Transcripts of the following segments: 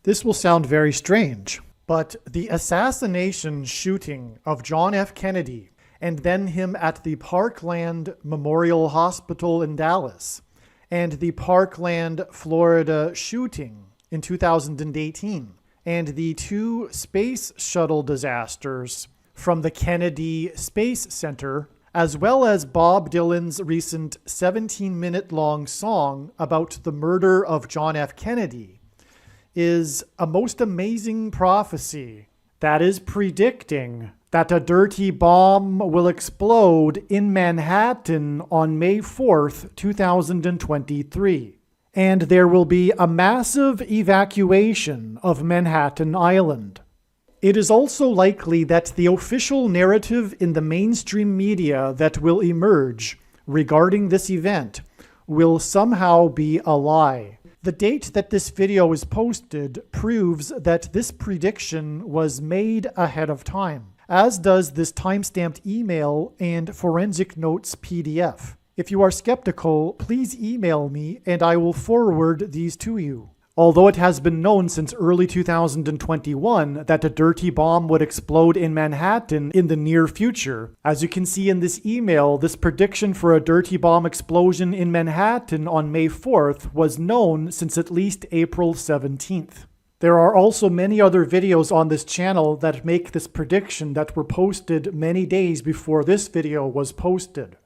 This will sound very strange, but the assassination shooting of John F. Kennedy and then him at the Parkland Memorial Hospital in Dallas and the Parkland, Florida shooting in 2018 and the two space shuttle disasters from the Kennedy Space Center, as well as Bob Dylan's recent 17-minute-long song about the murder of John F. Kennedy, is a most amazing prophecy that is predicting that a dirty bomb will explode in Manhattan on May 4th, 2023. And there will be a massive evacuation of Manhattan Island. It is also likely that the official narrative in the mainstream media that will emerge regarding this event will somehow be a lie. The date that this video is posted proves that this prediction was made ahead of time, as does this timestamped email and forensic notes PDF. If you are skeptical, please email me and I will forward these to you. Although it has been known since early 2021 that a dirty bomb would explode in Manhattan in the near future, as you can see in this email, this prediction for a dirty bomb explosion in Manhattan on May 4th was known since at least April 17th. There are also many other videos on this channel that make this prediction that were posted many days before this video was posted.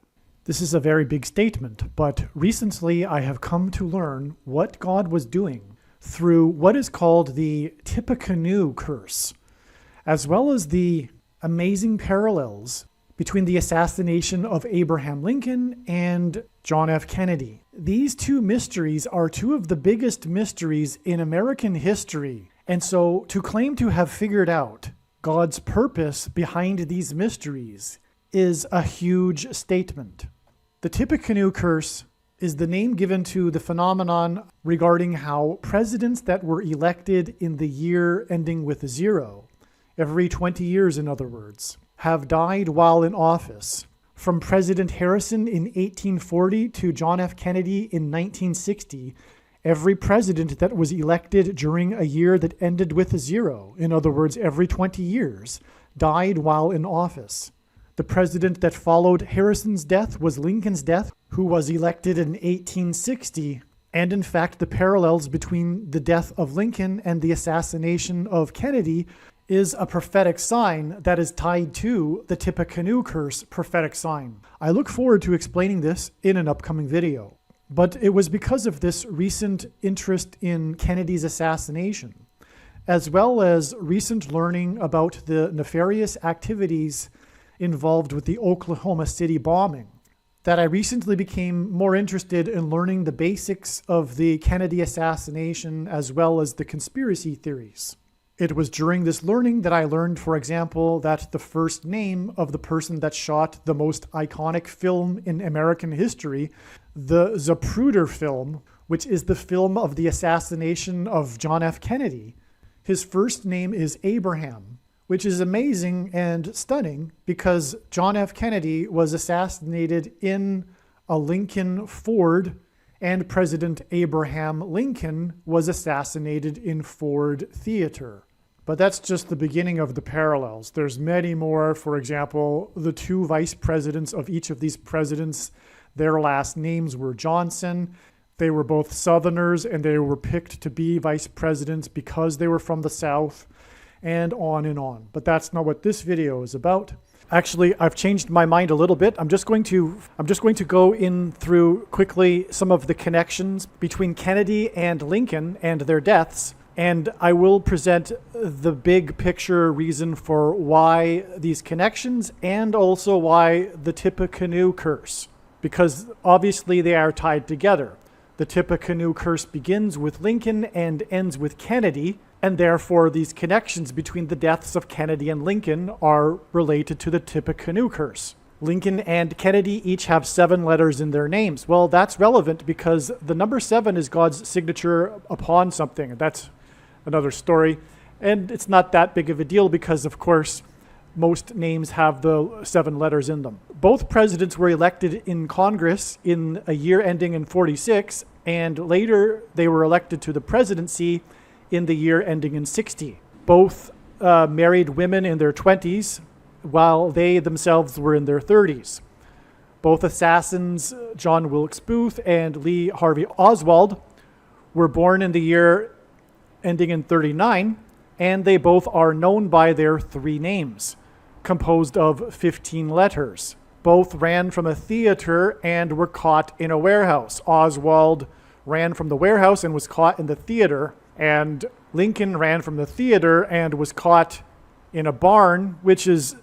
This is a very big statement, but recently I have come to learn what God was doing through what is called the Tippecanoe curse, as well as the amazing parallels between the assassination of Abraham Lincoln and John F. Kennedy. These two mysteries are two of the biggest mysteries in American history, and so to claim to have figured out God's purpose behind these mysteries is a huge statement. The Tippecanoe curse is the name given to the phenomenon regarding how presidents that were elected in the year ending with 0, every 20 years in other words, have died while in office. From President Harrison in 1840 to John F. Kennedy in 1960, every president that was elected during a year that ended with 0, in other words, every 20 years, died while in office. The president that followed Harrison's death was Lincoln's death, who was elected in 1860, and in fact the parallels between the death of Lincoln and the assassination of Kennedy is a prophetic sign that is tied to the Tippecanoe curse prophetic sign. I look forward to explaining this in an upcoming video. But it was because of this recent interest in Kennedy's assassination, as well as recent learning about the nefarious activities involved with the Oklahoma City bombing, that I recently became more interested in learning the basics of the Kennedy assassination as well as the conspiracy theories. It was during this learning that I learned, for example, that the first name of the person that shot the most iconic film in American history, the Zapruder film, which is the film of the assassination of John F. Kennedy, his first name is Abraham, which is amazing and stunning because John F. Kennedy was assassinated in a Lincoln Ford, and President Abraham Lincoln was assassinated in Ford Theater. But that's just the beginning of the parallels. There's many more. For example, the two vice presidents of each of these presidents, their last names were Johnson. They were both Southerners, and they were picked to be vice presidents because they were from the South, and on and on. But that's not what this video is about. Actually, I've changed my mind a little bit. I'm just going to go in through quickly some of the connections between Kennedy and Lincoln and their deaths, and I will present the big picture reason for why these connections and also why the Tippecanoe curse, because obviously they are tied together. The Tippecanoe curse begins with Lincoln and ends with Kennedy, and therefore these connections between the deaths of Kennedy and Lincoln are related to the Tippecanoe curse. Lincoln and Kennedy each have 7 letters in their names. Well, that's relevant because the number 7 is God's signature upon something. That's another story. And it's not that big of a deal because, of course, most names have the 7 letters in them. Both presidents were elected in Congress in a year ending in 46, and later they were elected to the presidency in the year ending in 60. Both married women in their 20s, while they themselves were in their 30s. Both assassins, John Wilkes Booth and Lee Harvey Oswald, were born in the year ending in 39, and they both are known by their 3 names, composed of 15 letters. Both ran from a theater and were caught in a warehouse. Oswald ran from the warehouse and was caught in the theater, and Lincoln ran from the theater and was caught in a barn, which is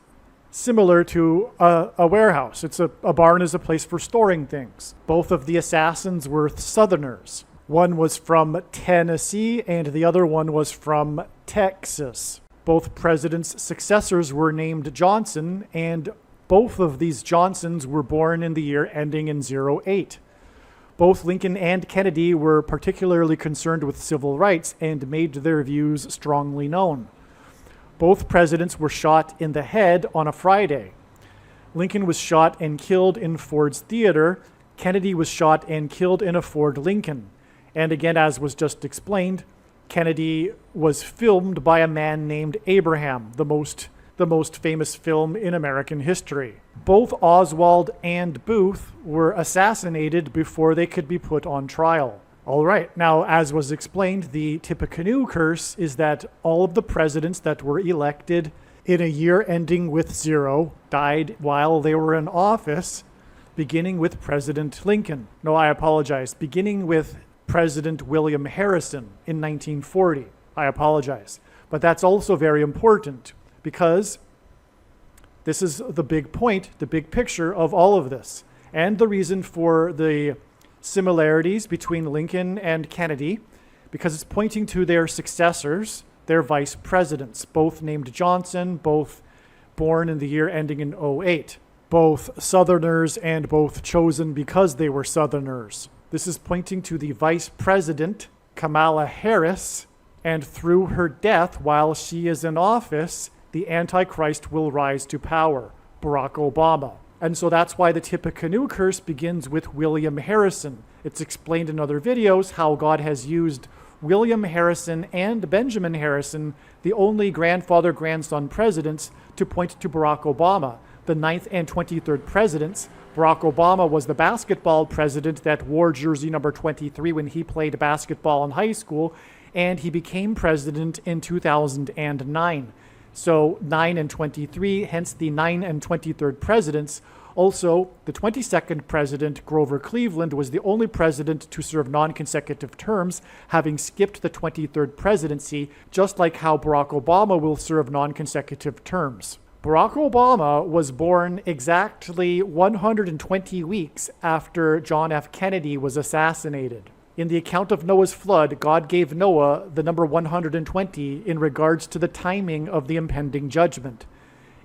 similar to a warehouse. A barn is a place for storing things. Both of the assassins were Southerners. One was from Tennessee and the other one was from Texas. Both presidents' successors were named Johnson, and both of these Johnsons were born in the year ending in 08. Both Lincoln and Kennedy were particularly concerned with civil rights and made their views strongly known. Both presidents were shot in the head on a Friday. Lincoln was shot and killed in Ford's Theater. Kennedy was shot and killed in a Ford Lincoln. And again, as was just explained, Kennedy was filmed by a man named Abraham, the most famous film in American history. Both Oswald and Booth were assassinated before they could be put on trial. All right, now, as was explained, the Tippecanoe curse is that all of the presidents that were elected in a year ending with 0 died while they were in office, beginning with President Lincoln. No, I apologize. Beginning with President William Harrison in 1940. I apologize. But that's also very important because this is the big point, the big picture of all of this, and the reason for the similarities between Lincoln and Kennedy, because it's pointing to their successors, their vice presidents, both named Johnson, both born in the year ending in 08, both Southerners and both chosen because they were Southerners. This is pointing to the vice president, Kamala Harris, and through her death while she is in office, the Antichrist will rise to power, Barack Obama. And so that's why the Tippecanoe curse begins with William Harrison. It's explained in other videos how God has used William Harrison and Benjamin Harrison, the only grandfather-grandson presidents, to point to Barack Obama. The 9th and 23rd presidents, Barack Obama was the basketball president that wore jersey number 23 when he played basketball in high school, and he became president in 2009. So 9 and 23, hence the 9 and 23rd presidents. Also, the 22nd president, Grover Cleveland, was the only president to serve non-consecutive terms, having skipped the 23rd presidency, just like how Barack Obama will serve non-consecutive terms. Barack Obama was born exactly 120 weeks after John F. Kennedy was assassinated. In the account of Noah's flood, God gave Noah the number 120 in regards to the timing of the impending judgment.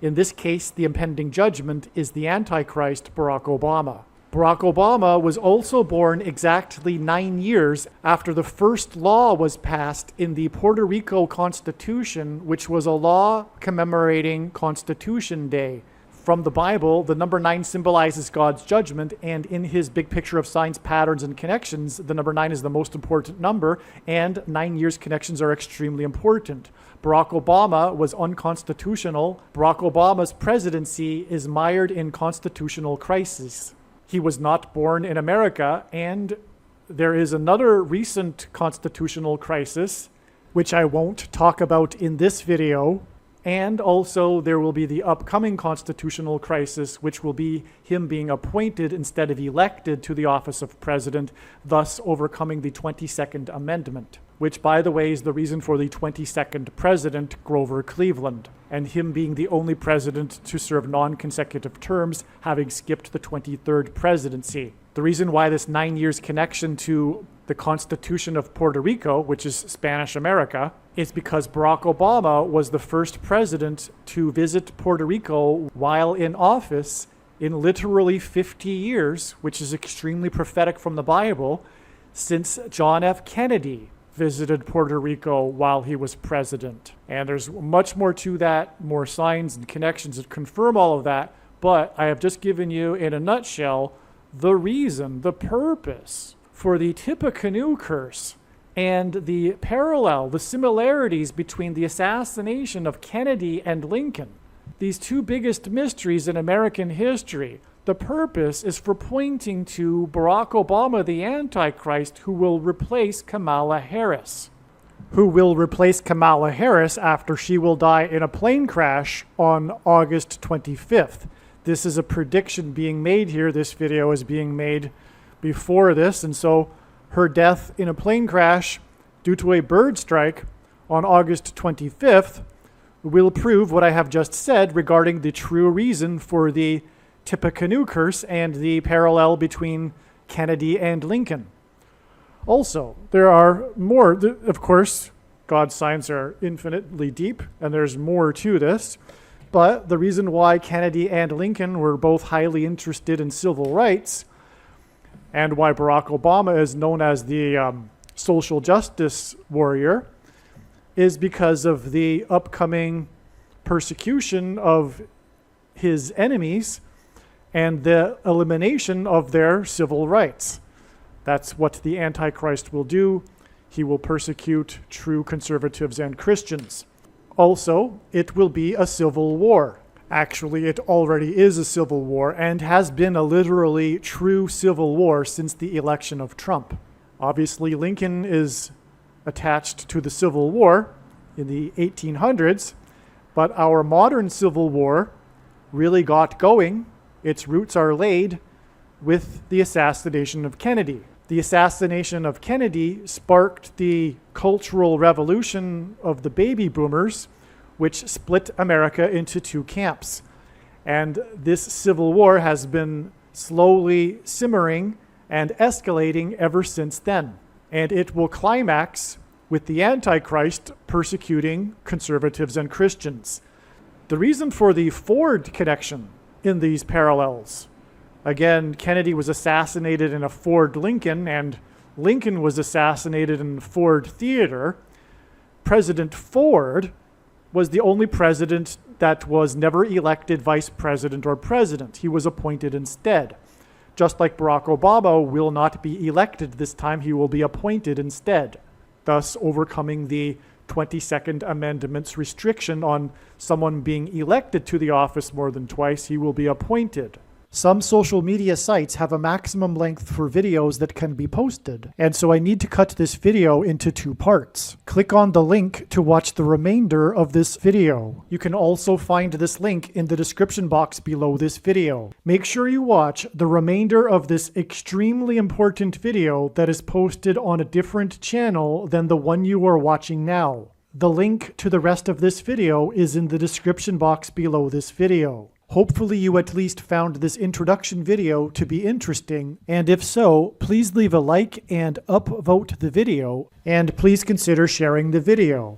In this case, the impending judgment is the Antichrist, Barack Obama. Barack Obama was also born exactly 9 years after the first law was passed in the Puerto Rico Constitution, which was a law commemorating Constitution Day. From the Bible, the number 9 symbolizes God's judgment, and in his big picture of signs, patterns, and connections, the number 9 is the most important number, and 9 years connections are extremely important. Barack Obama was unconstitutional. Barack Obama's presidency is mired in constitutional crisis. He was not born in America, and there is another recent constitutional crisis, which I won't talk about in this video. And also there will be the upcoming constitutional crisis, which will be him being appointed instead of elected to the office of president, thus overcoming the 22nd Amendment, which, by the way, is the reason for the 22nd president, Grover Cleveland, and him being the only president to serve non-consecutive terms, having skipped the 23rd presidency. The reason why this 9 years connection to the Constitution of Puerto Rico, which is Spanish America, is because Barack Obama was the first president to visit Puerto Rico while in office in literally 50 years, which is extremely prophetic from the Bible, since John F. Kennedy visited Puerto Rico while he was president. And there's much more to that, more signs and connections that confirm all of that, but I have just given you, in a nutshell, the reason, the purpose for the Tippecanoe curse And the parallel, the similarities between the assassination of Kennedy and Lincoln, these two biggest mysteries in American history, the purpose is for pointing to Barack Obama, the Antichrist, who will replace Kamala Harris. After she will die in a plane crash on August 25th. This is a prediction being made here. This video is being made before this, and so her death in a plane crash due to a bird strike on August 25th will prove what I have just said regarding the true reason for the Tippecanoe curse and the parallel between Kennedy and Lincoln. Also, there are more, of course, God's signs are infinitely deep, and there's more to this, but the reason why Kennedy and Lincoln were both highly interested in civil rights, and why Barack Obama is known as the social justice warrior, is because of the upcoming persecution of his enemies and the elimination of their civil rights. That's what the Antichrist will do. He will persecute true conservatives and Christians. Also, it will be a civil war. Actually, it already is a civil war and has been a literally true civil war since the election of Trump. Obviously, Lincoln is attached to the Civil War in the 1800s, but our modern Civil War really got going. Its roots are laid with the assassination of Kennedy. The assassination of Kennedy sparked the cultural revolution of the baby boomers, which split America into two camps. And this civil war has been slowly simmering and escalating ever since then. And it will climax with the Antichrist persecuting conservatives and Christians. The reason for the Ford connection in these parallels, again, Kennedy was assassinated in a Ford Lincoln, and Lincoln was assassinated in the Ford Theater. President Ford was the only president that was never elected vice president or president. He was appointed instead. Just like Barack Obama will not be elected this time, he will be appointed instead, thus overcoming the 22nd Amendment's restriction on someone being elected to the office more than twice. He will be appointed. Some social media sites have a maximum length for videos that can be posted, and so I need to cut this video into 2 parts. Click on the link to watch the remainder of this video. You can also find this link in the description box below this video. Make sure you watch the remainder of this extremely important video that is posted on a different channel than the one you are watching now. The link to the rest of this video is in the description box below this video. Hopefully you at least found this introduction video to be interesting, and if so, please leave a like and upvote the video, and please consider sharing the video.